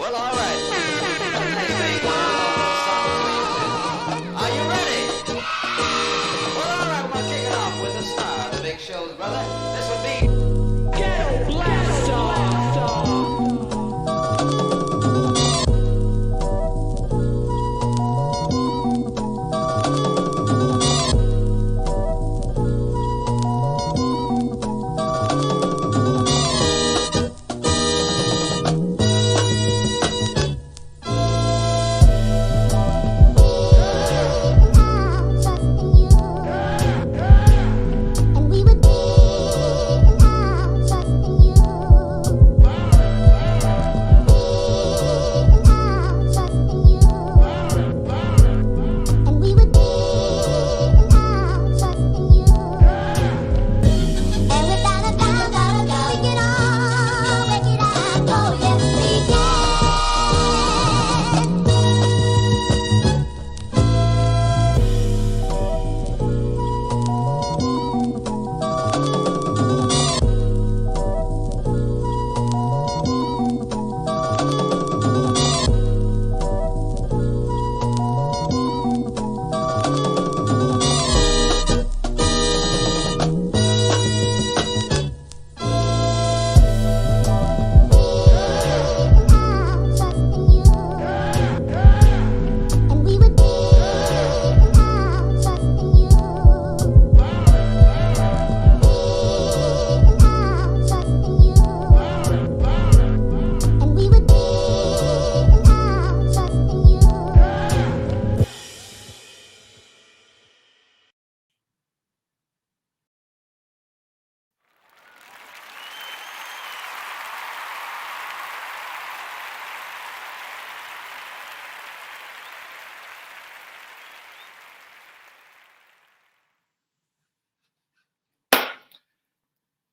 Well, all right. Let's make a little song for you two. Are you ready? Well, all right. We're gonna kick it off with a star. The big shows, brother. This would be Ghetto Blaster.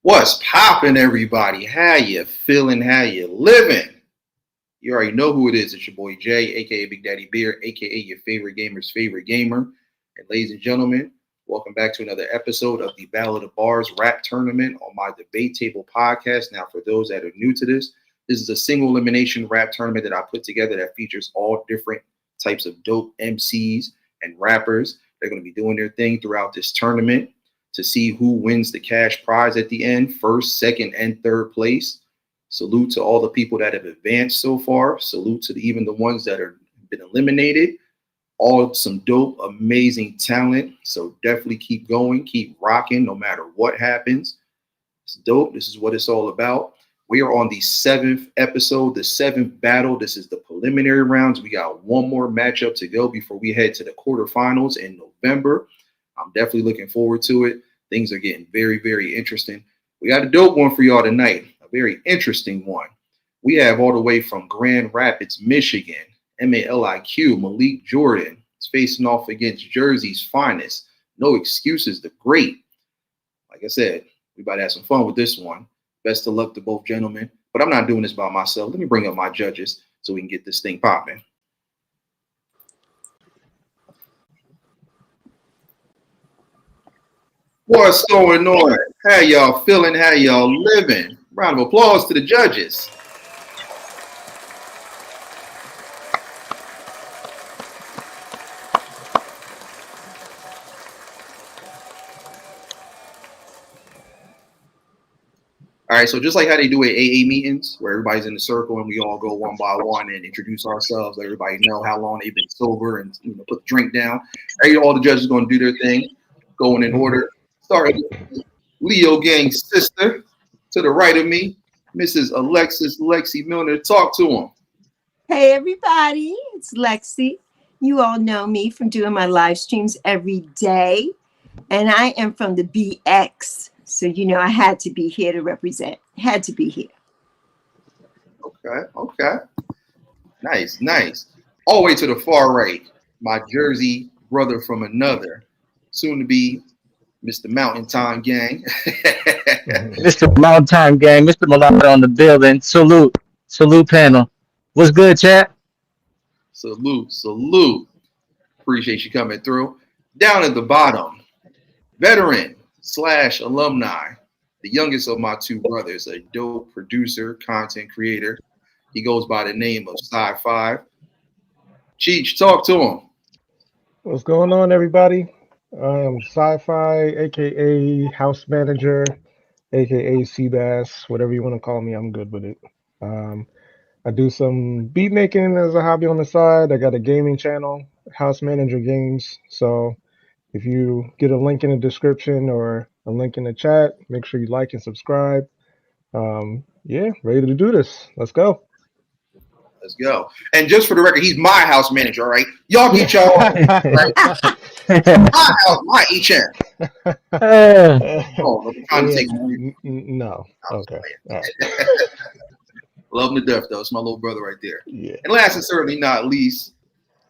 What's poppin', everybody? How you feeling? How you living? You already know who it is. It's your boy Jay, aka Big Daddy Beer, aka your favorite gamer's favorite gamer. And ladies and gentlemen, welcome back to another episode of the Battle of the Barz rap tournament on my debate table podcast. Now, for those that are new to this is a single elimination rap tournament that I put together that features all different types of dope MCs and rappers. They're going to be doing their thing throughout this tournament to see who wins the cash prize at the end, first, second, and third place. Salute to all the people that have advanced so far. Salute to even the ones that have been eliminated. All some dope, amazing talent. So definitely keep going, keep rocking, no matter what happens. It's dope. This is what it's all about. We are on the 7th episode, the 7th battle. This is the preliminary rounds. We got one more matchup to go before we head to the quarterfinals in November. I'm definitely looking forward to it. Things are getting very, very interesting. We got a dope one for y'all tonight, a very interesting one. We have all the way from Grand Rapids, Michigan, Maliq, Maliq Jordan. It's facing off against Jersey's finest. No excuses, the great. Like I said, we about to have some fun with this one. Best of luck to both gentlemen. But I'm not doing this by myself. Let me bring up my judges so we can get this thing popping. What's going on? How y'all feeling? How y'all living? Round of applause to the judges. All right, so just like how they do at AA meetings, where everybody's in a circle and we all go one by one and introduce ourselves, let everybody know how long they've been sober and put the drink down. All the judges are going to do their thing, going in order. Starting with Leo Gang's sister to the right of me, Mrs. Lexi Milner. Talk to him. Hey, everybody. It's Lexi. You all know me from doing my live streams every day. And I am from the BX. So, I had to be here to represent. Had to be here. Okay. Nice. All the way to the far right, my Jersey brother from another, soon to be Mr. Mountain Time Gang. Mr. Mountain Time Gang, Mr. Maliq on the building. Salute panel. What's good, chat? Salute. Appreciate you coming through. Down at the bottom, veteran / alumni, the youngest of my two brothers, a dope producer, content creator. He goes by the name of Sci-Fi. Cheech, talk to him. What's going on, everybody? I am Sci-Fi, aka House Manager, aka Seabass, whatever you want to call me. I'm good with it. I do some beat making as a hobby on the side. I got a gaming channel, House Manager Games. So if you get a link in the description or a link in the chat, make sure you like and subscribe. Yeah, ready to do this. Let's go. Let's go. And just for the record, he's my house manager, all right? Y'all get y'all own, right? My house, my HM. Oh, I'm trying to take no. Okay. All right. Love him to death, though. It's my little brother right there. Yeah. And last and certainly not least,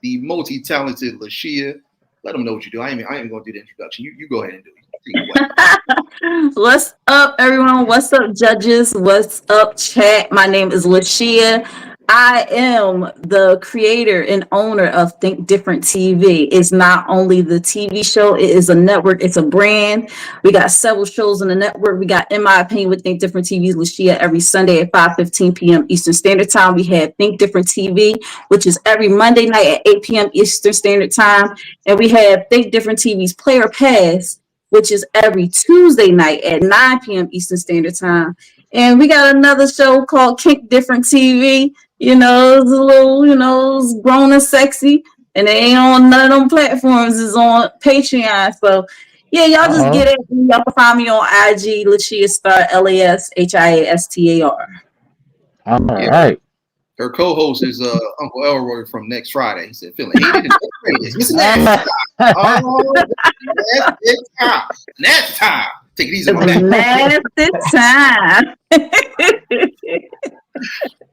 the multi-talented Lashia. Let them know what you do. I ain't even going to do the introduction. You go ahead and do it. What's up, everyone? What's up, judges? What's up, chat? My name is Lashia. I am the creator and owner of Think Different TV. It's not only the TV show, it is a network, it's a brand. We got several shows on the network. We got In My Opinion with Think Different TV's Lashia every Sunday at 5:15 p.m. Eastern Standard Time. We have Think Different TV, which is every Monday night at 8 p.m. Eastern Standard Time. And we have Think Different TV's Player Pass, which is every Tuesday night at 9 p.m. Eastern Standard Time. And we got another show called Kink Different TV. You know, it's a little, it's grown and sexy. And it ain't on none of them platforms. It's on Patreon. So, yeah, y'all just get it. Y'all can find me on IG, Lashia Star, LASHIASTAR. All right. Her co-host is Uncle Elroy from Next Friday. He said, feeling hated and frustrated. It's next time. Oh, it's time. Next time. Take it easy on that. Next time.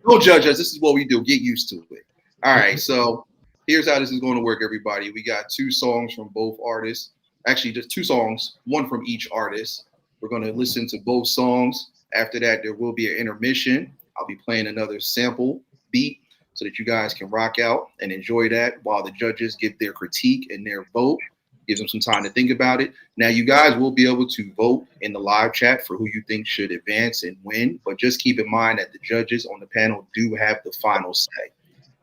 Don't judge us. This is what we do. Get used to it. All right. So here's how this is going to work, everybody. We got 2 songs from both artists. Actually, just 2 songs, one from each artist. We're going to listen to both songs. After that, there will be an intermission. I'll be playing another sample beat so that you guys can rock out and enjoy that while the judges give their critique and their vote. Gives them some time to think about it. Now, you guys will be able to vote in the live chat for who you think should advance and win, but just keep in mind that the judges on the panel do have the final say.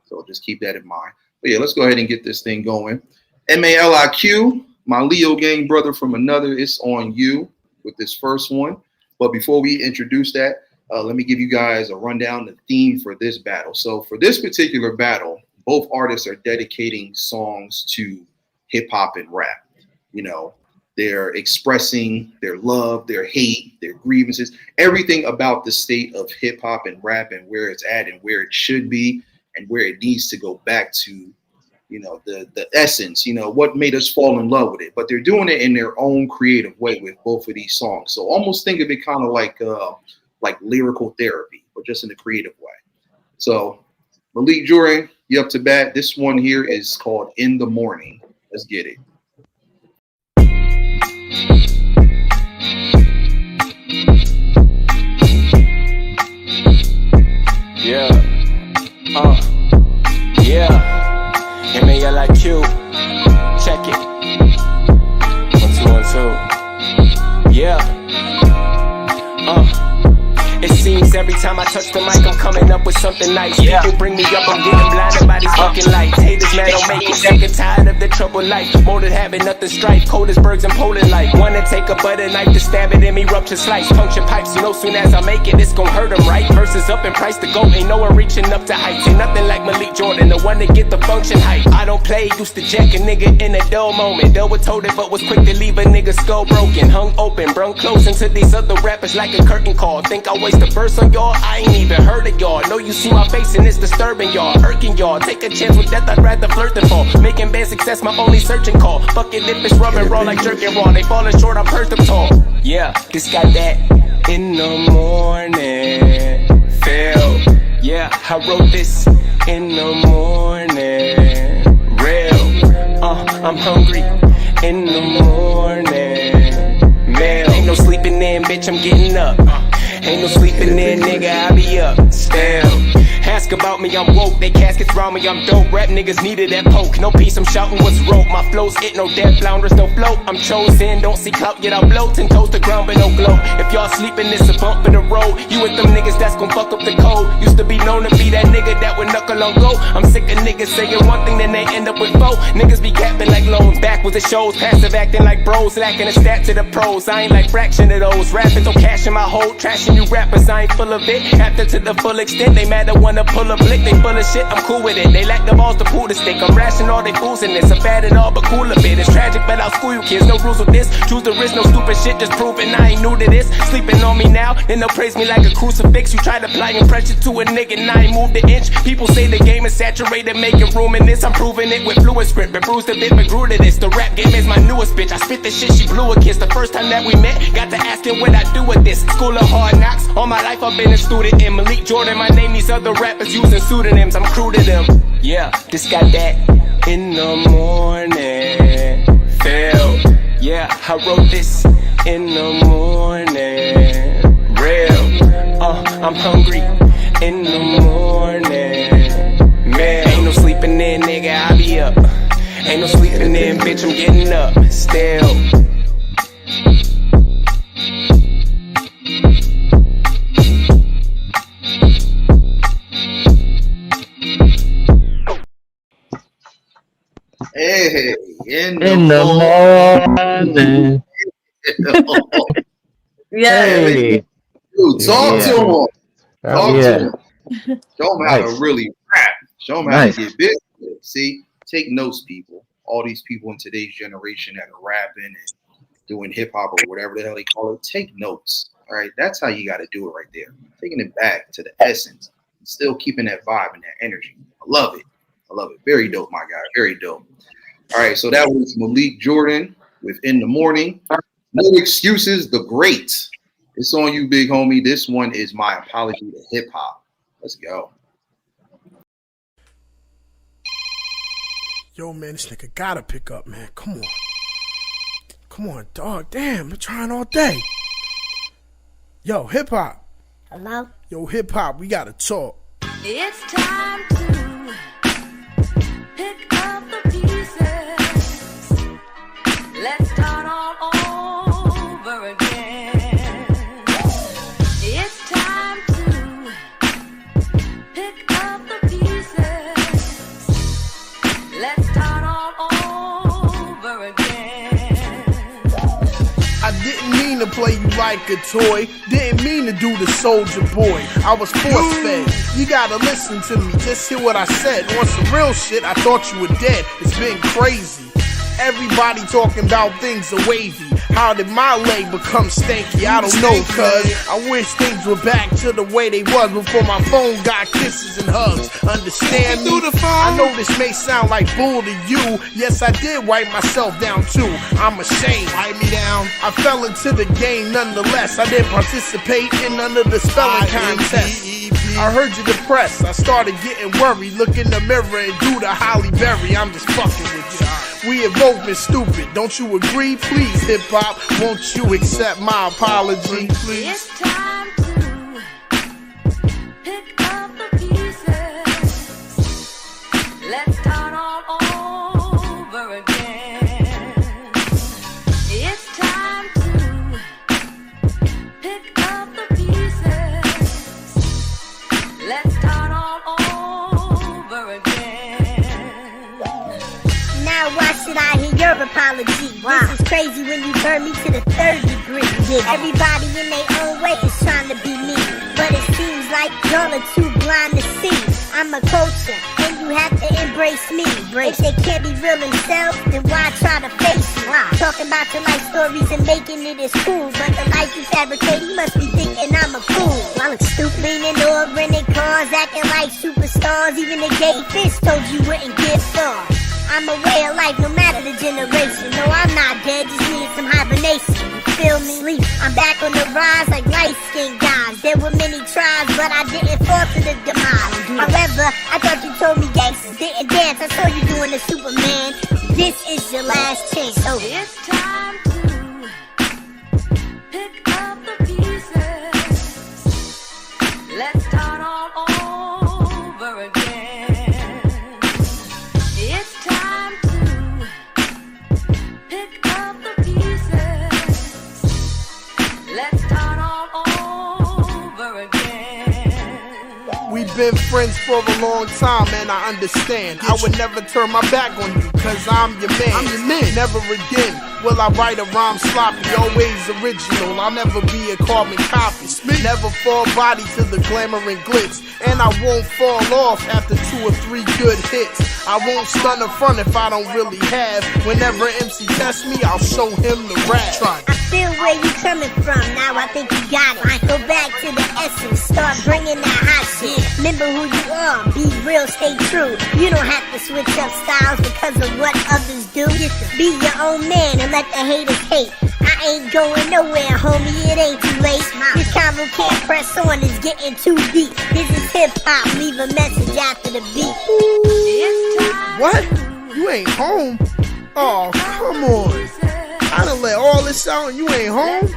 So just keep that in mind. But yeah, let's go ahead and get this thing going. Maliq, my Leo gang brother from another, it's on you with this first one. But before we introduce that, let me give you guys a rundown, the theme for this battle. So for this particular battle, both artists are dedicating songs to hip hop and rap. They're expressing their love, their hate, their grievances, everything about the state of hip hop and rap and where it's at and where it should be and where it needs to go back to, the essence, what made us fall in love with it. But they're doing it in their own creative way with both of these songs. So almost think of it kind of like lyrical therapy, but just in a creative way. So Maliq Jurin, you up to bat. This one here is called In the Morning. Let's get it. Yeah. Yeah. Maliq. Check it. 1 2 1 2. Yeah. It seems every time I touch the mic, I'm coming up with something nice. People bring me up, I'm getting blinded by these fucking lights. Haters mad, don't make it. Sick and tired of the troubled life. More than having nothing strife. Cold as bergs in Poland like. Wanna take a butter knife to stab it in me, rupture slice. Puncture pipes, soon as I make it, it's gon' hurt them, right? Verses up in price to go, ain't no one reaching up to heights. Ain't nothing like Malik Jordan, the one that get the function hype. I don't play, used to jack a nigga in a dull moment. Dull was told it, but was quick to leave a nigga skull broken. Hung open, brung close into these other rappers like a curtain call. Think I waste a verse on y'all? I ain't even heard of y'all. Know you see my face and it's disturbing y'all, irking y'all. Take a chance with death, I'd rather flirt than fall. Making bad success my only searching call. Bucket lip is rubbing raw like jerking raw. They falling short, I'm perched up tall. Yeah, this got that in the morning feel. Yeah, I wrote this in the morning real. I'm hungry in the morning meal. Ain't no sleeping in, bitch, I'm getting up. Ain't no sleeping in, nigga, I be up still. Ask about me, I'm woke. They caskets round me, I'm dope. Rap niggas needed that poke. No peace, I'm shouting what's rope. My flows hit, no dead flounders, no float. I'm chosen, don't see clout, yet I blow. 10 toes to ground, but no glow. If y'all sleeping, it's a bump in the road. You with them niggas that's gon' fuck up the code. Used to be known to be that nigga that would knuckle on go. I'm sick of niggas saying one thing, then they end up with four. Niggas be capping like loans, back with the shows. Passive acting like bros, lacking a stat to the pros. I ain't like fraction of those. Rapping, don't cash in my hole. Trashing you rappers, I ain't full of it. After to the full extent, they mad to wanna pull a blick. They full of shit, I'm cool with it. They lack the balls to pull the stick. I'm rashing all they fools in this. I'm bad at all, but cool a bit. It's tragic, but I'll school you kids. No rules with this. Choose the risk, no stupid shit. Just proving I ain't new to this. Sleeping on me now, then they'll praise me like a crucifix. You try to apply pressure to a nigga, and I ain't moved an inch. People say the game is saturated, making room in this. I'm proving it with fluid script. Been bruised a bit, but grew to this. The rap game is my newest bitch. I spit the shit, she blew a kiss. The first time that we met, got to asking what I do with this. School of hard knocks. All my life I've been a student in Maliq Jordan. My name, these other rappers using pseudonyms. I'm true to them. Yeah, this got that in the morning. Felt. Yeah, I wrote this in the morning. Real. I'm hungry in the morning. Man, ain't no sleeping in, nigga, I be up. Ain't no sleeping in, bitch, I'm getting up. Still. Hey, in In the morning. Hey. Dude, talk to him. Talk to him. Show him how to really rap. Show him how to get business. See, take notes, people. All these people in today's generation that are rapping and doing hip hop or whatever the hell they call it, take notes. All right, that's how you got to do it right there. Taking it back to the essence, still keeping that vibe and that energy. I love it. I love it. Very dope, my guy. Very dope. All right, so that was Maliq Jordan with In the Morning. No Excuses, the Great. It's on you, big homie. This one is My Apology to Hip Hop. Let's go. Yo, man, this nigga gotta pick up, man. Come on. Come on, dog. Damn, I'm trying all day. Yo, hip hop. Hello? Yo, hip hop, we gotta talk. It's time to pick up the pieces. Let's start all over again. It's time to pick up the pieces. Let's start all over again. I didn't mean to play you like a toy. Didn't mean to do the soldier boy. I was force fed. You gotta listen to me, just hear what I said. On some real shit, I thought you were dead. It's been crazy. Everybody talking about things are wavy. How did my leg become stanky? I don't know, cuz I wish things were back to the way they was before my phone got kisses and hugs. Understand me? I know this may sound like bull to you. Yes, I did wipe myself down too. I'm ashamed. Wipe me down. I fell into the game nonetheless. I didn't participate in none of the spelling contests. I heard you depressed. I started getting worried. Look in the mirror and do the Holly Berry. I'm just fucking with you. We have both been stupid. Don't you agree? Please, hip hop, won't you accept my apology, please? It's time to pick up the pieces. Let's start all over again. It's time to pick up the pieces. Let's start all over again. Now why should I hear your apology? Wow. This is crazy when you burn me to the 3rd degree. Yeah. Everybody in their own way is trying to be me, but it seems like y'all are too blind to see. I'm a culture, and you have to embrace me. If they can't be real themselves, then why try to face you? Talking about your life stories and making it as cool, but the life you fabricate, you must be thinking I'm a fool. I look stupid, leaning over in their cars, acting like superstars. Even the gay fish told you wouldn't get far. I'm a way of life, no matter the generation. No, I'm not dead, just need some hibernation. You feel me? Sleep. I'm back on the rise like light-skinned guys. There were many tries, but I didn't fall to the demise. However, I thought you told me gangsters didn't dance. I saw you doing the Superman. This is your last chance. So it's time to pick up the pieces. Let's start all over We've been friends for a long time, and I understand. I would never turn my back on you, cause I'm your man. I'm your man. Never again will I write a rhyme sloppy, always original. I'll never be a carbon copy. Never fall body to the glamour and glitz, and I won't fall off after 2 or 3 good hits. I won't stun in front if I don't really have. Whenever MC tests me, I'll show him the rap. I feel where you coming from, now I think you got it. Go back to the essence, start bringing that hot shit. Remember who you are, be real, stay true. You don't have to switch up styles because of what others do. Be your own man and let the haters hate. I ain't going nowhere, homie, it ain't too late. This convo can't press on, it's getting too deep. This is hip-hop, leave a message after the beat. What? You ain't home? Oh, come on. I done let all this out and you ain't home?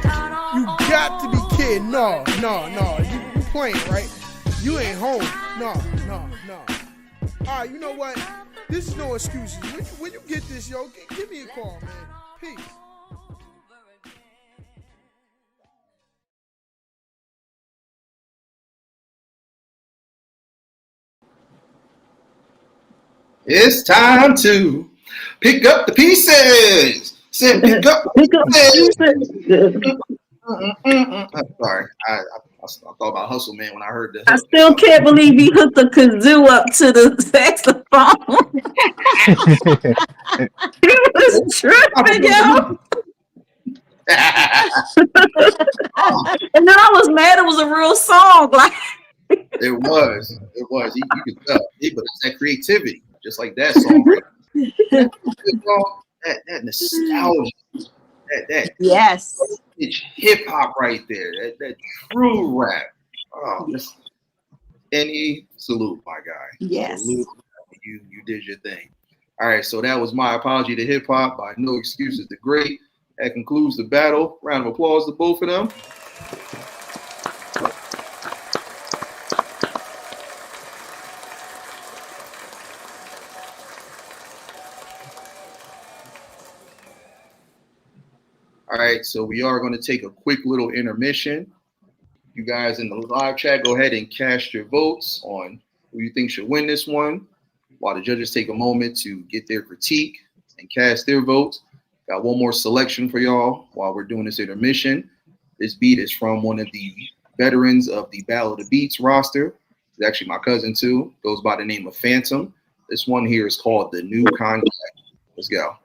You got to be kidding. No. You playing, right? You ain't home. No. Alright, you know what? This is no excuses. When you get this, yo, give me a call, man. Peace. It's time to pick up the pieces. Said pick up the pieces. I'm sorry. I thought about Hustle Man when I heard that. I still can't believe he hooked the kazoo up to the saxophone. He was tripping, yo. And then I was mad it was a real song. Like It was. You could tell. But it's that creativity, just like that song, right? that nostalgia, that yes, it's hip hop right there. That true rap. Oh, any salute, my guy. Yes, salute. You did your thing. All right, so that was My Apology to Hip Hop by No Excuses the Great. That concludes the battle. Round of applause to both of them. All right, so we are going to take a quick little intermission. You guys in the live chat, go ahead and cast your votes on who you think should win this one, while the judges take a moment to get their critique and cast their votes. Got one more selection for y'all while we're doing this intermission. This beat is from one of the veterans of the Battle of the Beats roster. It's actually my cousin too. Goes by the name of Phantom. This one here is called The New Contract. Let's go.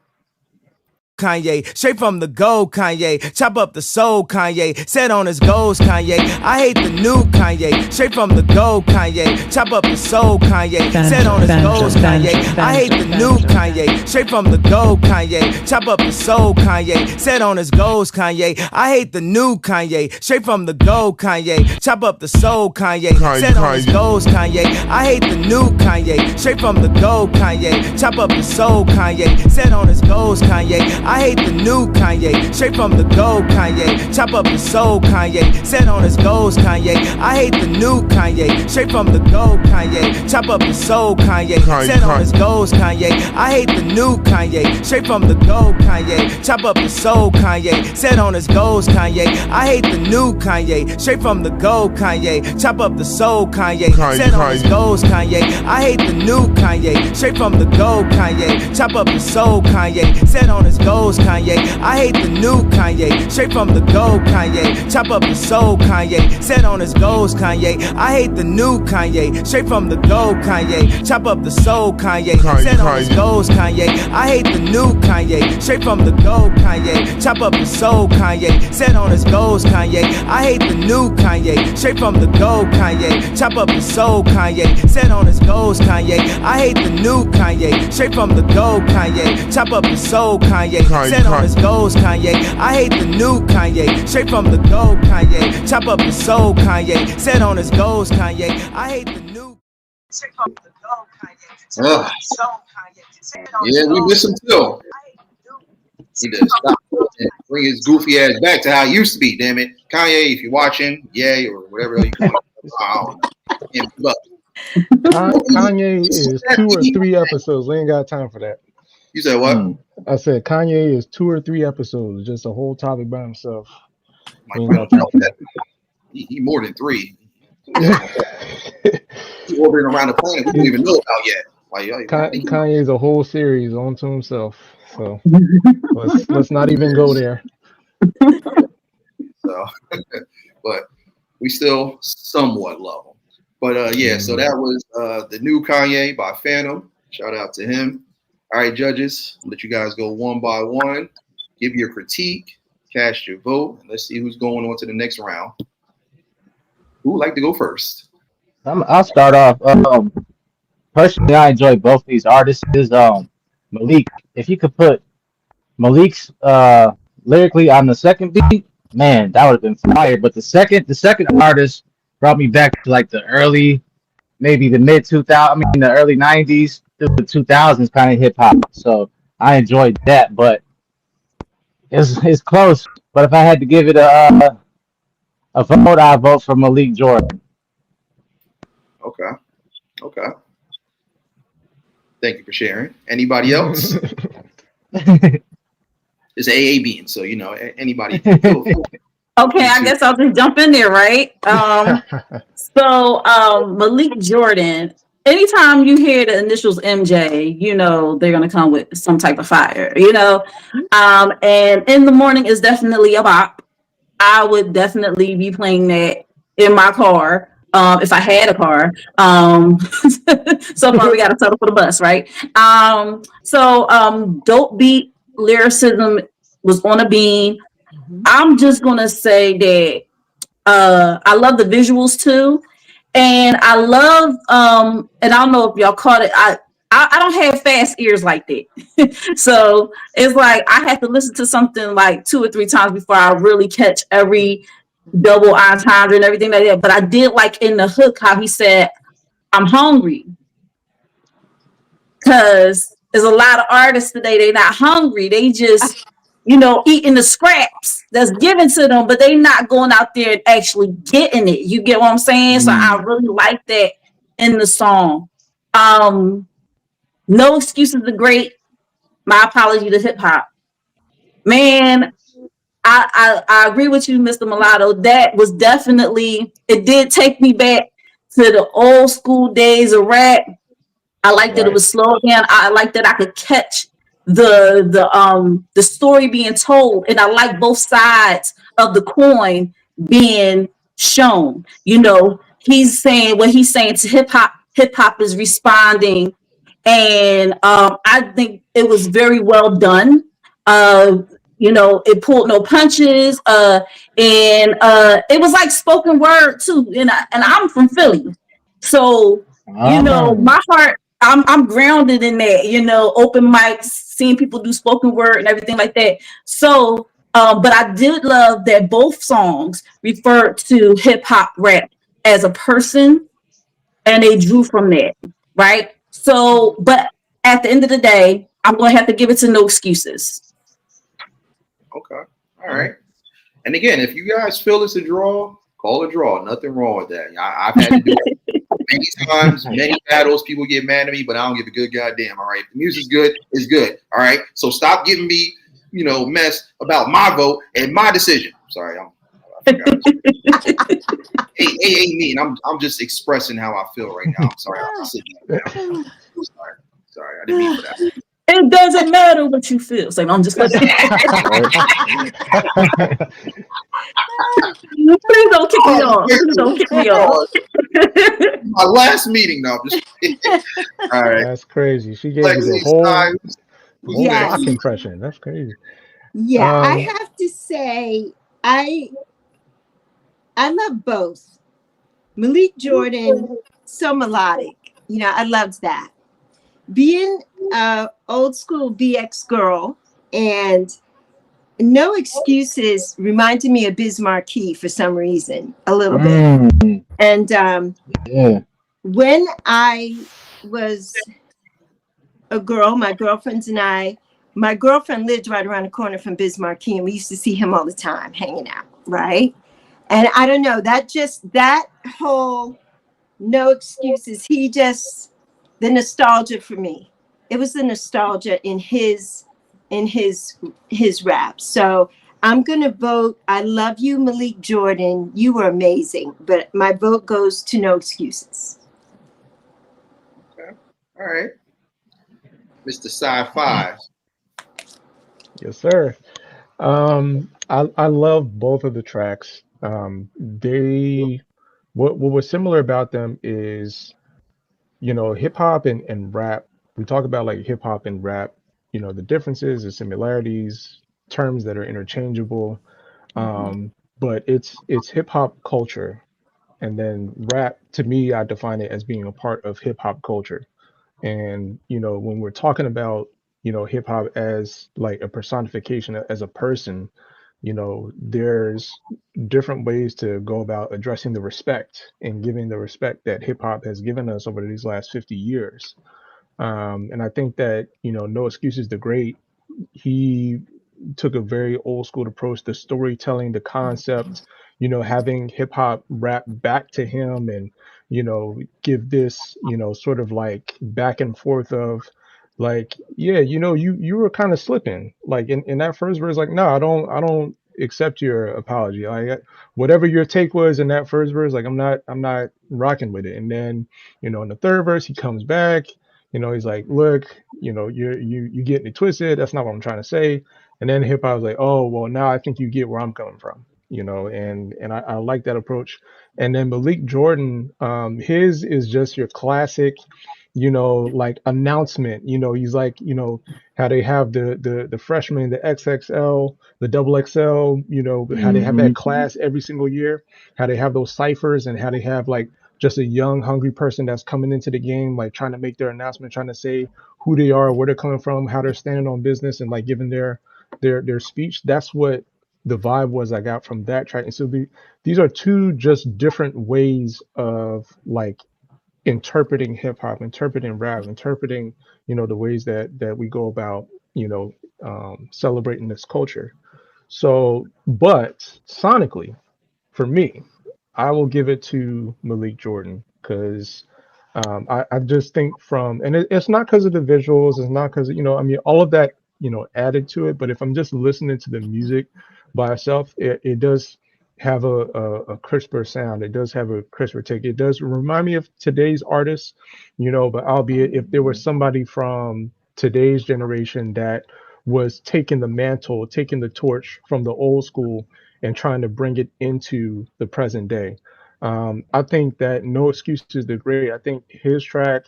Kanye, straight from the gold, Kanye, chop up the soul, Kanye, set on his goals, Kanye, I hate the new Kanye, straight from the gold, Kanye, chop up the soul, Kanye, set on his goals, Kanye, I hate the new Kanye, straight from the gold, Kanye, chop up the soul, Kanye, set on his goals, Kanye, I hate the new Kanye, straight from the gold, Kanye, chop up the soul, Kanye, set on his goals, Kanye, I hate the new Kanye, straight from the gold, Kanye, chop up the soul, Kanye, set on his goals, Kanye, I hate the new Kanye, straight from the gold Kanye, chop up the soul Kanye, set on his goals Kanye, I hate the new Kanye, straight from the gold Kanye, chop up the soul Kanye, set on his goals Kanye, I hate the new Kanye, straight from the gold Kanye, chop up the soul Kanye, set on his goals Kanye, I hate the new Kanye, straight from the gold Kanye, chop up the soul Kanye, set on his goals Kanye, I hate the new Kanye, straight from the gold Kanye, chop up the soul Kanye, set on his goals Kanye, I hate the new Kanye, straight from the gold Kanye, chop up the soul Kanye, set on his goals Kanye, I hate the new Kanye, straight from the gold Kanye, chop up the soul Kanye, set on his goals Kanye, I hate the new Kanye, straight from the gold Kanye, chop up the soul Kanye, set on his goals Kanye, I hate the new Kanye, straight from the gold Kanye, chop up the soul Kanye, set on his goals Kanye, I hate the new Kanye, straight from the gold Kanye, chop up the soul Kanye, set on his goals Kanye, I hate the new Kanye, straight from the gold Kanye, chop up the soul Kanye, set on his goals Kanye, I hate the new straight from the gold Kanye, set on his soul Kanye, yeah, we miss him too. He does stop and bring his goofy ass back to how it used to be. Damn it, Kanye, if you're watching, yay or whatever you call it. Kanye is 2 or 3 episodes. We ain't got time for that. You said what? I said Kanye is 2 or 3 episodes, just a whole topic by himself. We ain't got time for that. He more than 3. He's orbiting around the planet we don't even know about yet. Like, Kanye's a whole series onto himself. So let's not even go there. So, but we still somewhat love him. But yeah, so that was the new Kanye by Phantom. Shout out to him. All right, judges, I'll let you guys go one by one. Give your critique, cast your vote, and let's see who's going on to the next round. Who would like to go first? I'll start off. Personally, I enjoy both these artists. Maliq, if you could put Maliq's lyrically on the second beat, man, that would have been fire. But the second artist brought me back to like the early, maybe the mid 2000s, I mean the early 90s to the 2000s kind of hip hop. So I enjoyed that, but it's close. But if I had to give it a vote, I'd vote for Maliq Jordan. Okay. Thank you for sharing. Anybody else? It's AA being, so you know anybody. Okay, I guess I'll just jump in there, right? So Maliq Jordan, anytime you hear the initials MJ, you know they're gonna come with some type of fire, you know. And In the Morning is definitely a bop. I would definitely be playing that in my car. If I had a car. So far we gotta settle for the bus, right? Dope beat lyricism was on a beam. I'm just gonna say that I love the visuals too. And I love and I don't know if y'all caught it. I don't have fast ears like that. So it's like I have to listen to something like 2 or 3 times before I really catch every double entendre and everything like that. But I did like in the hook how he said, "I'm hungry." Because there's a lot of artists today, they're not hungry. They just, you know, eating the scraps that's given to them, but they not going out there and actually getting it. You get what I'm saying? So I really like that in the song. No Excuses are great. My apology to hip hop. Man, I agree with you, Mr. Mulatto. That was definitely, it did take me back to the old school days of rap. I like that it was slow down. I like that I could catch the story being told, and I like both sides of the coin being shown. You know, he's saying what he's saying to hip hop. Hip hop is responding, and I think it was very well done. You know, it pulled no punches, and it was like spoken word too. And I'm from Philly, so you know, my heart. I'm grounded in that, you know, open mics, seeing people do spoken word and everything like that. So, but I did love that both songs referred to hip hop rap as a person, and they drew from that, right? So, but at the end of the day, I'm going to have to give it to No Excuses. Okay. All right. And again, if you guys feel it's a draw, call a draw. Nothing wrong with that. I've had to do it many times, many battles. People get mad at me, but I don't give a good goddamn. All right. If the music's good, it's good. All right. So stop giving me, you know, mess about my vote and my decision. Sorry. I forgot. Hey, me. And I'm just expressing how I feel right now. I'm sorry. I'm sitting down. Sorry. I didn't mean for that. It doesn't matter what you feel. So I'm just like, please don't kick me off. Please don't kick me off. My last meeting, though. All right. That's crazy. She gave you the whole rock impression. That's crazy. Yeah, I have to say, I love both. Maliq Jordan, so melodic. You know, I loved that. Being old school BX girl, and No Excuses reminded me of B.D.B.G.P for some reason, a little bit. And when I was a girl, my girlfriends and my girlfriend lived right around the corner from B.D.B.G.P, and we used to see him all the time hanging out, right? And I don't know, that whole No Excuses, the nostalgia for me. It was the nostalgia in his rap. So I'm gonna vote. I love you, Maliq Jordan. You were amazing, but my vote goes to No Excuses. All right, Mr. Sci-Fi. Yes, sir. I love both of the tracks. They what was similar about them is, hip hop and rap. We talk about like hip hop and rap, the differences, the similarities, terms that are interchangeable. But it's hip hop culture, and then rap to me, I define it as being a part of hip hop culture. And, when we're talking about, hip hop as like a personification as a person, there's different ways to go about addressing the respect and giving the respect that hip hop has given us over these last 50 years. And I think that, No Excuses the Great, he took a very old school approach, the storytelling, the concept, having hip hop rap back to him and, give this, sort of like back and forth of like, yeah, you were kind of slipping. Like in that first verse, like, no, I don't accept your apology. Like whatever your take was in that first verse, like I'm not rocking with it. And then, in the third verse, he comes back, he's like, look, you getting it twisted. That's not what I'm trying to say. And then hip hop was like, oh well, now I think you get where I'm coming from, and I like that approach. And then Malik Jordan, his is just your classic, like announcement. He's like, how they have the freshmen, the XXL, the double XL, how they have that class every single year, how they have those ciphers, and how they have like just a young, hungry person that's coming into the game, like trying to make their announcement, trying to say who they are, where they're coming from, how they're standing on business, and like giving their speech. That's what the vibe was I got from that track. And so these are two just different ways of like interpreting hip hop, interpreting rap, interpreting, the ways that we go about, celebrating this culture. So, but sonically, for me, I will give it to Malik Jordan because I just think and it's not because of the visuals, it's not because, I mean, all of that, added to it. But if I'm just listening to the music by itself, it does have a crisper sound. It does have a crisper take. It does remind me of today's artists, but albeit if there was somebody from today's generation that was taking the mantle, taking the torch from the old school and trying to bring it into the present day. I think that No Excuses the Great. I think his track,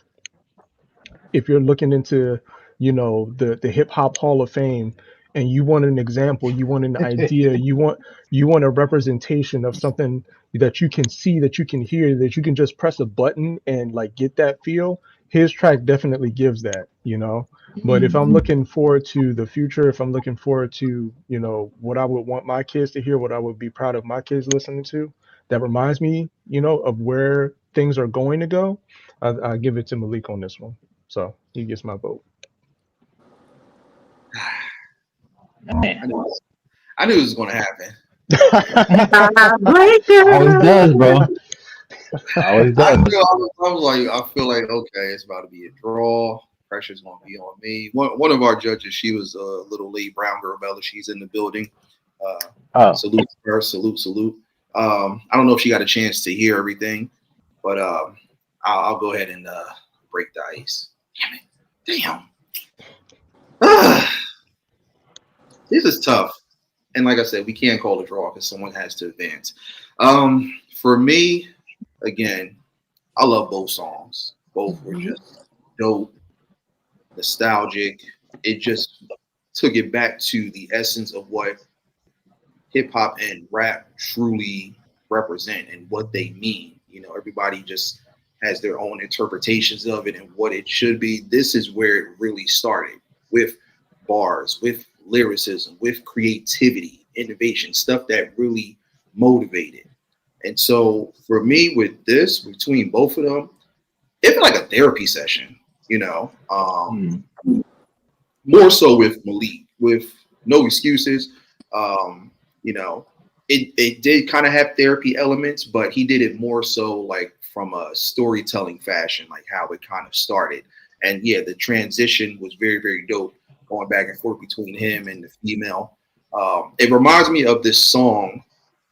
if you're looking into, the hip hop Hall of Fame, and you want an example, you want an idea, you want a representation of something that you can see, that you can hear, that you can just press a button and like get that feel. His track definitely gives that. But if I'm looking forward to the future, if I'm looking forward to, what I would want my kids to hear, what I would be proud of my kids listening to, that reminds me, of where things are going to go, I give it to Malik on this one. So he gets my vote. I knew, I knew it was going to happen. Always does, bro. Always does. I feel like okay, it's about to be a draw. Pressure's going to be on me. One of our judges, she was a little late. Brown girl Bella, she's in the building. Salute to her, salute. I don't know if she got a chance to hear everything, but I'll go ahead and break the ice. Damn. This is tough. And like I said, we can't call it draw because someone has to advance. For me, again, I love both songs. Both were just dope, nostalgic. It just took it back to the essence of what hip hop and rap truly represent and what they mean. Everybody just has their own interpretations of it and what it should be. This is where it really started with bars, with lyricism, with creativity, innovation, stuff that really motivated. And so for me with this, between both of them, it felt like a therapy session, more so with Malik, with No Excuses. It did kind of have therapy elements, but he did it more so like from a storytelling fashion, like how it kind of started. And yeah, the transition was very, very dope, going back and forth between him and the female. It reminds me of this song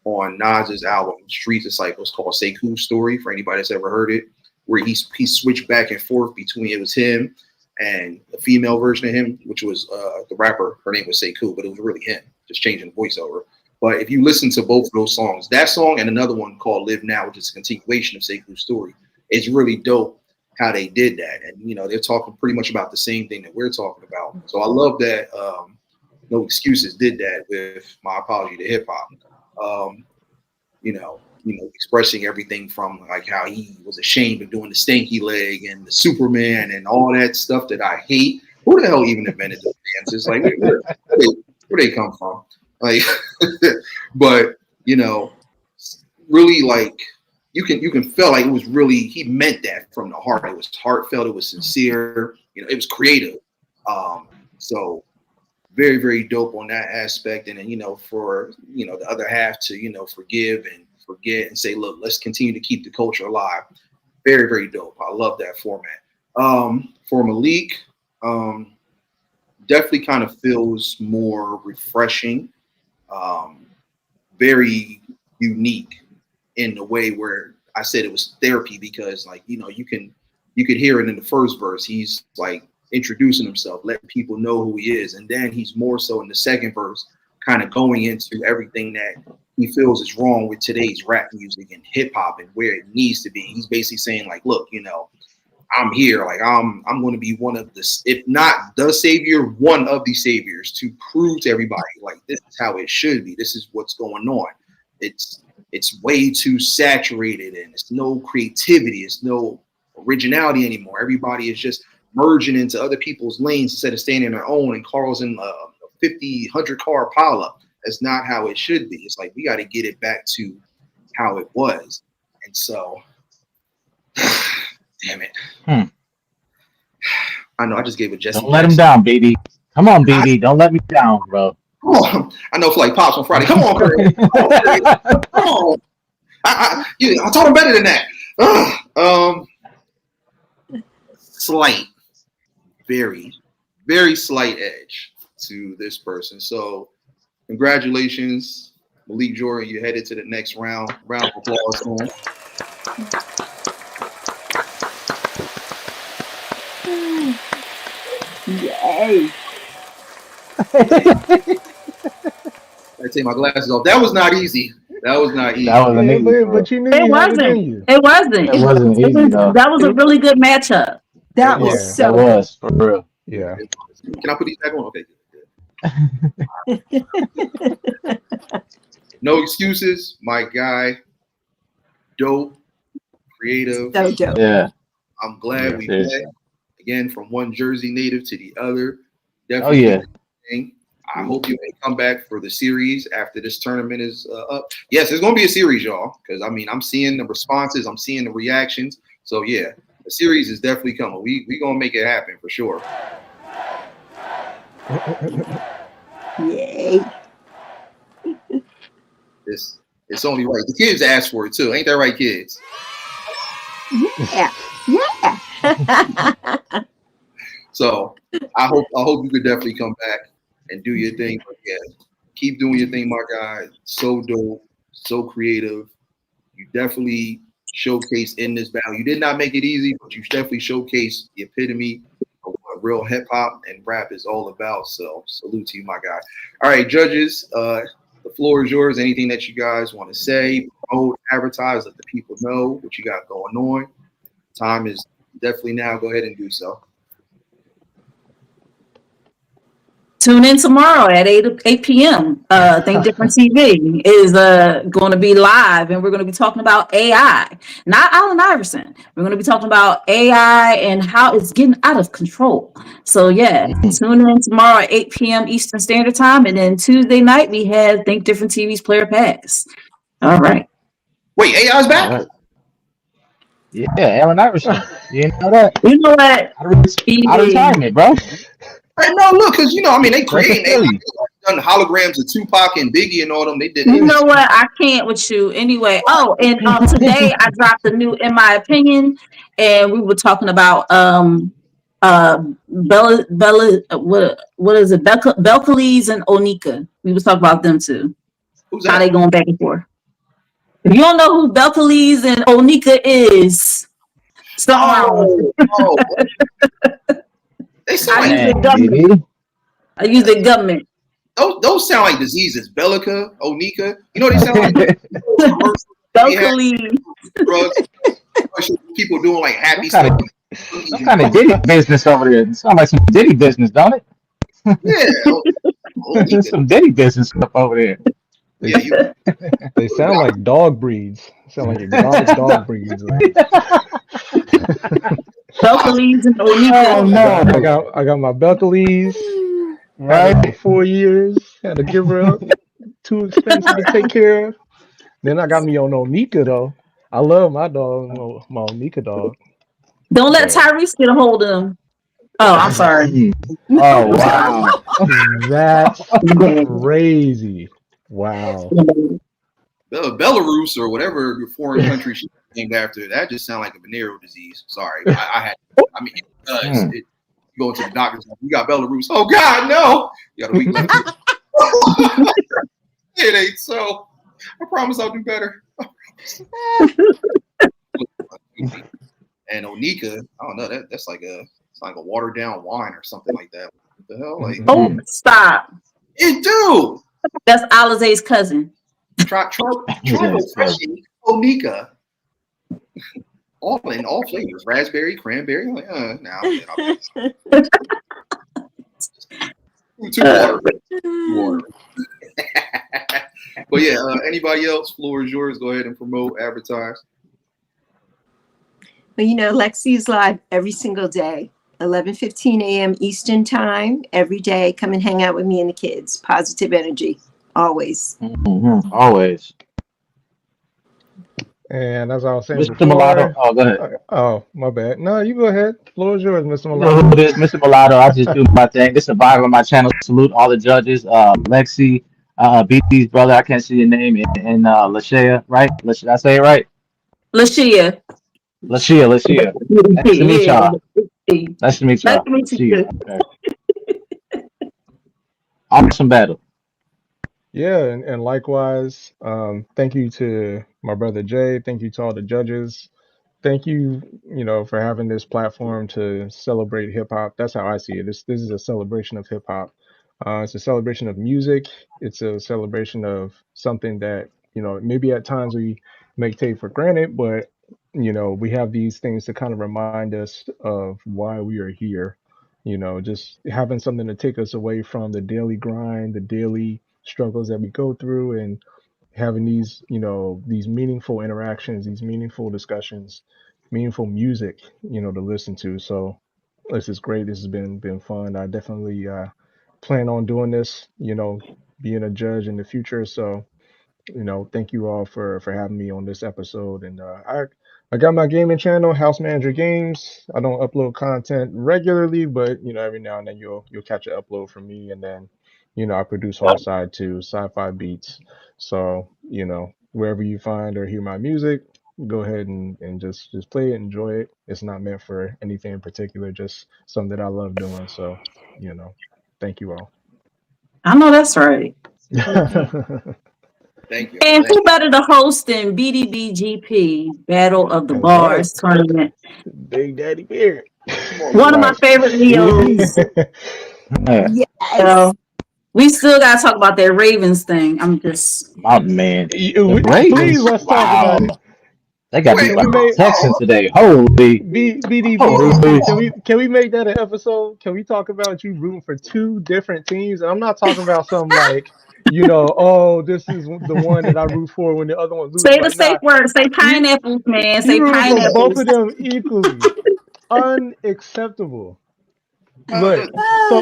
on Nas's album, Street Disciples, called Sekou's Story, for anybody that's ever heard it. where he switched back and forth between it was him and the female version of him, which was the rapper. Her name was Sekou, but it was really him, just changing the voiceover. But if you listen to both of those songs, that song and another one called Live Now, which is a continuation of Sekou's story, it's really dope how they did that. And, you know, they're talking pretty much about the same thing that we're talking about. So I love that No Excuses did that with My Apology to Hip Hop. You know, expressing everything from like how he was ashamed of doing the stanky leg and the Superman and all that stuff that I hate. Who the hell even invented those dances? Like, where they come from? Like, but you know, really, like you can feel like it was really, he meant that from the heart. It was heartfelt. It was sincere. You know, it was creative. So very, very dope on that aspect. And then, you know, for, you know, the other half to, you know, forgive and forget and say, look, let's continue to keep the culture alive. Very, very dope. I love that format. For Maliq, definitely kind of feels more refreshing, very unique in the way where I said it was therapy, because like, you know, you could hear it in the first verse. He's like introducing himself, letting people know who he is. And then he's more so in the second verse, kind of going into everything that he feels is wrong with today's rap music and hip hop and where it needs to be. He's basically saying like, look, you know, I'm here. Like I'm going to be one of the, if not the savior, one of the saviors to prove to everybody like this is how it should be. This is what's going on. It's way too saturated and it's no creativity. It's no originality anymore. Everybody is just merging into other people's lanes instead of staying in their own and causing a 50, 100 car pileup. That's not how it should be. It's like we got to get it back to how it was. And so, damn it. I know I just gave a Jesse. Don't let him down, baby. Come on, baby. Don't let me down, bro. Come on. I know for like Pops on Friday. Come on, Craig. Come on. I told him better than that. Slight, very, very slight edge to this person. So congratulations, Maliq Jordan. You're headed to the next round. Round of applause, man. Yay. I take my glasses off. That was not easy. That was not easy. That was an easy, but you knew It you had it in wasn't. you. It wasn't. It wasn't easy, though. That was a really good matchup. That was Yeah. so That was, for real. Yeah. Can I put these back on? Okay, good. No Excuses, my guy. Dope, creative. so dope. Yeah. I'm glad we seriously. met again from one Jersey native to the other. Oh, yeah. I hope you may come back for the series after this tournament is up. Yes, there's going to be a series, y'all, because I mean, I'm seeing the responses, I'm seeing the reactions. So yeah, the series is definitely coming. We gonna make it happen for sure. Yay. It's only right. The kids asked for it too. Ain't that right, kids? Yeah. Yeah. So I hope you could definitely come back and do your thing. But yeah, keep doing your thing, my guy. So dope, so creative. You definitely showcased in this battle. You did not make it easy, but you definitely showcased the epitome of what real hip hop and rap is all about. So salute to you, my guy. All right, judges, the floor is yours. Anything that you guys want to say, promote, advertise, let the people know what you got going on. Time is definitely now. Go ahead and do so. Tune in tomorrow at 8 p.m. Think Different TV is going to be live, and we're going to be talking about AI, not Allen Iverson. We're going to be talking about AI and how it's getting out of control. So yeah, tune in tomorrow at 8 p.m. Eastern Standard Time, and then Tuesday night we have Think Different TV's Player Pass. All right. Wait, AI's back? All right. Yeah, Allen Iverson. You didn't know that? You know what? Out of retirement, bro. Right, no, look, because they created done holograms of Tupac and Biggie and all them. They did. You know what? I can't with you anyway. Oh, and today I dropped a new In My Opinion, and we were talking about Bella what is it? Belcalis and Onika. We was talking about them too. Who's that? How they going back and forth. If you don't know who Belcalis and Onika is, Storms. Oh. They sound I use like the government. I use the government. those sound like diseases. Bellica, Onika. You know what they sound like? Locally. Drugs. People doing like happy Some stuff. kind of Diddy business over there. It sounds like some Diddy business, don't it? Yeah. Some Diddy business stuff over there. They sound like dog breeds. Sound like exotic dog breeds. Belcalees and Onika. Oh no! I got my Belcalees. Right. Had her for 4 years. Had to give her up. Too expensive to take care of. Then I got me on Onika though. I love my dog, my Onika dog. Don't let Tyrese get a hold of him. Oh, I'm sorry. Oh wow. That's crazy. Wow. Belarus or whatever foreign country she named after, that just sounds like a venereal disease. Sorry. I mean, it does. You go to the doctor's office, you got Belarus. Oh God, no! You got a week left. It ain't so. I promise I'll do better. And Onika, I don't know. That's like a watered down wine or something like that. What the hell? Like, oh, stop! It do. That's Alizé's cousin. Try refreshing Onika. All flavors, raspberry, cranberry. Like, now. Too water. But yeah, anybody else? Floor is yours. Go ahead and promote, advertise. Well, Lexi is live every single day, 11:15 a.m. Eastern time, every day. Come and hang out with me and the kids. Positive energy, always. Mm-hmm. Always. And as I was saying Mr. before, Mulatto. Oh, go ahead. Oh, my bad. No, you go ahead. Floor is yours, Mr. You know Mulatto. who it is, Mr. Mulatto. I just do my thing. This is a vibe on my channel. Salute all the judges. Lexi, BD's brother. I can't see your name. And Lashea, right? Did I say it right? Lashea. Lashea. Nice to meet y'all. Nice to meet y'all. Nice to meet you. Okay. Awesome battle. Yeah, and likewise, thank you to my brother Jay. Thank you to all the judges. Thank you, for having this platform to celebrate hip hop. That's how I see it. This is a celebration of hip hop. It's a celebration of music. It's a celebration of something that, maybe at times we may take for granted, but we have these things to kind of remind us of why we are here. Just having something to take us away from the daily grind, the daily struggles that we go through, and having these these meaningful interactions, these meaningful discussions, meaningful music to listen to. So this is great. This has been fun. I definitely plan on doing this, being a judge in the future. So thank you all for having me on this episode. And I got my gaming channel, House Manager Games. I don't upload content regularly, but every now and then you'll catch an upload from me. And then I produce Hard too, Sci-Fi Beats. So wherever you find or hear my music, go ahead and just play it, enjoy it. It's not meant for anything in particular, just something that I love doing. So thank you all. I know that's right. Thank you. And who better to host than B.D.B.G.P. Battle of the Barz tournament? Big Daddy Beard. One of my favorite Leos. Yes. We still gotta talk about that Ravens thing. I'm just man. Please let's talk about it. They got beat by Texans today. Holy BDB, can we make that an episode? Can we talk about you rooting for two different teams? And I'm not talking about some like, oh, this is the one that I root for when the other one loses. Say the safe word. Say pineapples, man. Say pineapples. Both of them equally unacceptable. Look,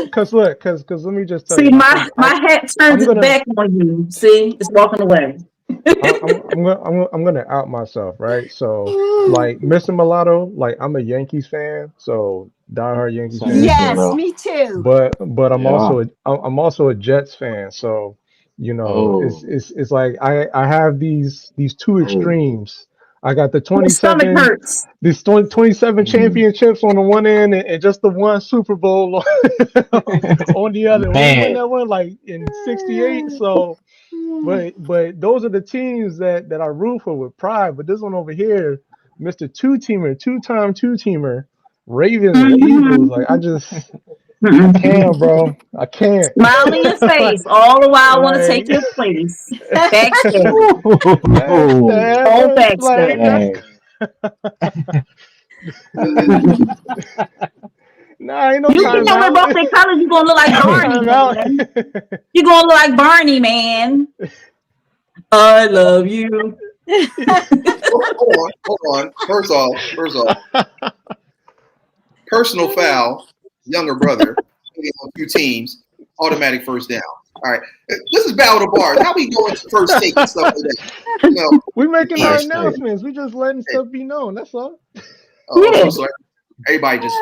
because let me just tell you. See, my hat turns its back on you. See, it's walking away. I'm gonna out myself, right? So, like Mr. Mulatto, like I'm a Yankees fan, so diehard Yankees fan. Yes, me too. But I'm also a Jets fan, so it's like I have these two extremes. I got the 27 championships on the one end and just the one Super Bowl on the other. We won that one like in '68. So, but those are the teams that I root for with pride. But this one over here, Mr. Two-teamer, two-time two-teamer, Ravens and Eagles. Like I can't, bro. I can't. Smile in your face all the while I want to take Like, your place. Backstab. All backstab. Like backstab. nah, ain't no You can know we're both in timeout. college, you're gonna look like Barney, man. You're gonna look like Barney, man. I love you. Hold on. First off, personal foul, younger brother, on 2 teams, automatic first down. All right, this is Battle of the Bars. How we going to first take and stuff like that? You know, we making our First announcements. We just letting stuff be known. That's all. I'm sorry. Everybody just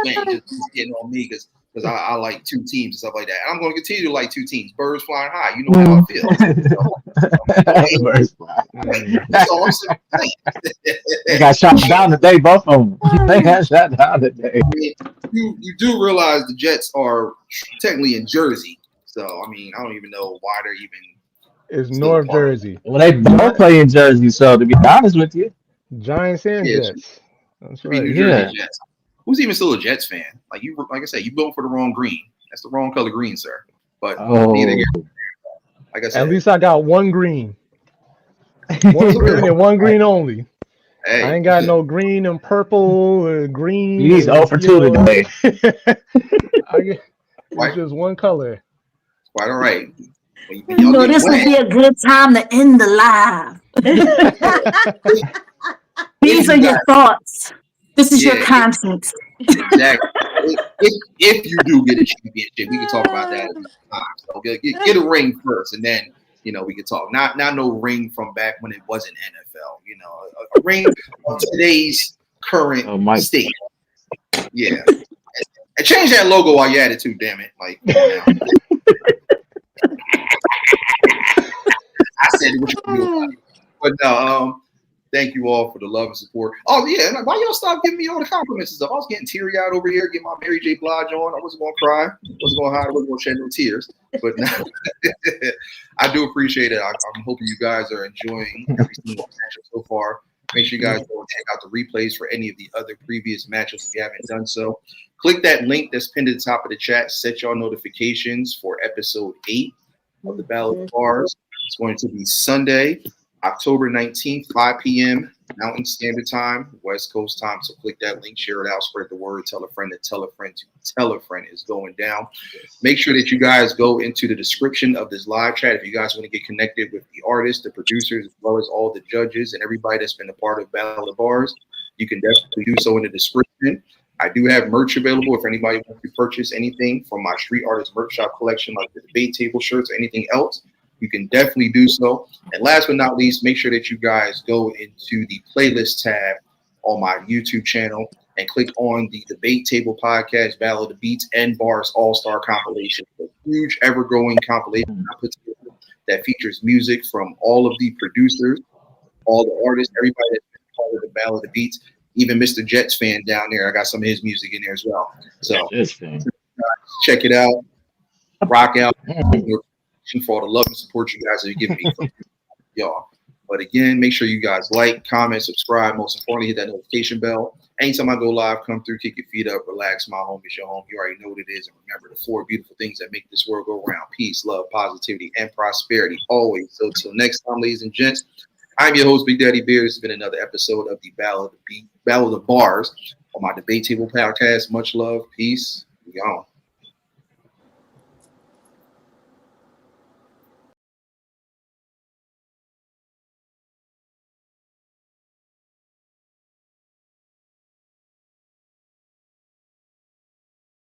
getting on me because I like 2 teams and stuff like that. And I'm going to continue to like 2 teams. Birds flying high. You know how I feel. That's all I'm saying. They got shot down today, both of them. They got shot down today. I mean, you do realize the Jets are technically in Jersey. So, I mean, I don't even know why they're even. It's North Jersey. Well, they both play in Jersey, so to be honest with you. Giants and Jets. That's right. New Jersey Jets. Who's even still a Jets fan? Like I said, you vote for the wrong green. That's the wrong color green, sir. But neither here. Like I said, at least I got one green. One green and one green only. Hey. I ain't got no green and purple or green. He's 0 for 2 today. It's just one color. Quite all right. You know, this would be a good time to end the live. These are your thoughts. This is your content. Exactly. if you do get a championship, we can talk about that at the time. So get a ring first, and then we can talk. Not no ring from back when it wasn't NFL. You know, a ring of today's current state. Yeah, and change that logo while you're at it too. Damn it! Like, come on now. I said what you do about it. But no, thank you all for the love and support. Oh yeah, and why y'all stop giving me all the compliments and stuff? I was getting teary-eyed over here, getting my Mary J. Blige on. I wasn't gonna cry, wasn't gonna hide, I wasn't gonna shed no tears. But now, I do appreciate it. I'm hoping you guys are enjoying every single matchup so far. Make sure you guys go and check out the replays for any of the other previous matchups if you haven't done so. Click that link that's pinned at the top of the chat. Set your notifications for episode 8 of the Battle of the Bars. It's going to be Sunday, October 19th, 5 p.m. Mountain Standard Time, West Coast time. So click that link, share it out, spread the word, tell a friend to tell a friend to tell a friend is going down. Make sure that you guys go into the description of this live chat if you guys want to get connected with the artists, the producers, as well as all the judges and everybody that's been a part of Battle of the Bars. You can definitely do so in the description. I do have merch available if anybody wants to purchase anything from my Street Artist Merch Shop collection, like the debate table shirts or anything else. You can definitely do so. And last but not least, make sure that you guys go into the playlist tab on my YouTube channel and click on the Debate Table Podcast, Battle of the Beats, and Barz All-Star compilation. A huge, ever-growing compilation I put together that features music from all of the producers, all the artists, everybody that's been part of the Battle of the Beats, even Mr. Jets fan down there. I got some of his music in there as well. So check it out. Rock out. For all the love and support you guys are giving me from y'all. But again, make sure you guys like, comment, subscribe. Most importantly, hit that notification bell. Anytime I go live, come through, kick your feet up, relax. My home is your home. You already know what it is. And remember the 4 beautiful things that make this world go round: peace, love, positivity, and prosperity. Always. So till next time, ladies and gents, I'm your host, Big Daddy Beard. It's been another episode of the Battle of the Bars on my Debate Table Podcast. Much love, peace. We gone.